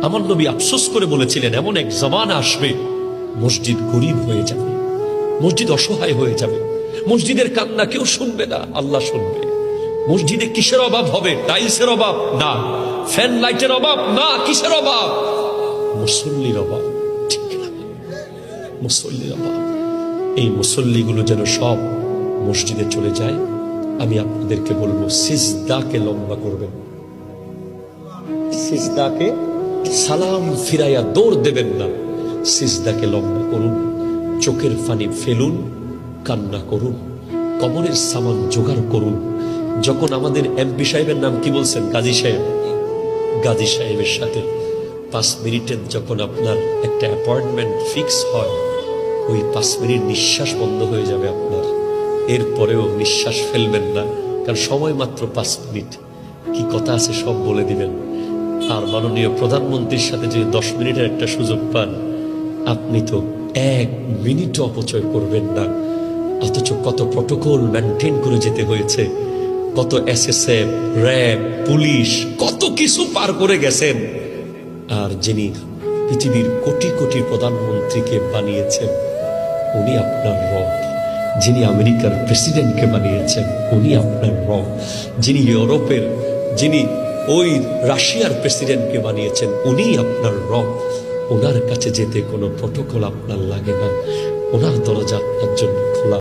আমার নবী আফসোস করে বলেছিলেন, এমন এক জামানা আসবে মসজিদ গরিব হয়ে যাবে, মসজিদ অসহায় হয়ে যাবে, মসজিদের কান্না কেউ শুনবে না, আল্লাহ শুনবে। মসজিদে কিসের অভাব হবে? টাইলসের অভাব না, ফ্যান লাইটের অভাব না, কিসের অভাব? মুসল্লির অভাব। ঠিক না? মুসল্লির অভাব। এই মুসল্লিগুলো যেন সব মসজিদে চলে যায়। আমি আপনাদেরকে বলবো, সিজদাকে লম্বা করবেন, সিজদাকে সালাম ফিরাইয়া দৌড় দেবেন না, সিজদাকে লম্বা করুন, চোখের পানি ফেলুন, কান্না করুন, কবরের সামান জোগাড় করুন। যখন আমাদের এমপি সাহেবের নাম কি বলছেন? গাজী সাহেব। গাজী সাহেবের সাথে 5 মিনিটের যখন আপনার একটা অ্যাপয়েন্টমেন্ট ফিক্স হয়, ওই 5 মিনিট নিঃশ্বাস বন্ধ হয়ে যাবে আপনার। এরপরেও নিঃশ্বাস ফেলবেন না, কারণ সময় মাত্র 5 মিনিট। কি কথা আছে সব বলে দিবেন। আর মাননীয় প্রধানমন্ত্রীর সাথে যে 10 মিনিটের একটা সুযোগ পান, আপনি তো 1 মিনিটও অপচয় করবেন না। অথচ কত প্রটোকল মেনটেন করে যেতে হয়েছে, কত এসএসএফ, র্যাব, পুলিশ, কত কিছু পার করে গেছেন। আর যিনি পৃথিবীর কোটি কোটি প্রধানমন্ত্রীকে বানিয়েছেন, উনি আপনার রব। যিনি আমেরিকার প্রেসিডেন্টকে বানিয়েছেন, উনি আপনার রব। যিনি ইউরোপের, যিনি ওই রাশিয়ার প্রেসিডেন্টকে বানিয়েছেন, উনি আপনার রব। ওনার কাছে যেতে কোনো প্রটোকল আপনার লাগে না, ওনার দরজা আপনার জন্য খোলা।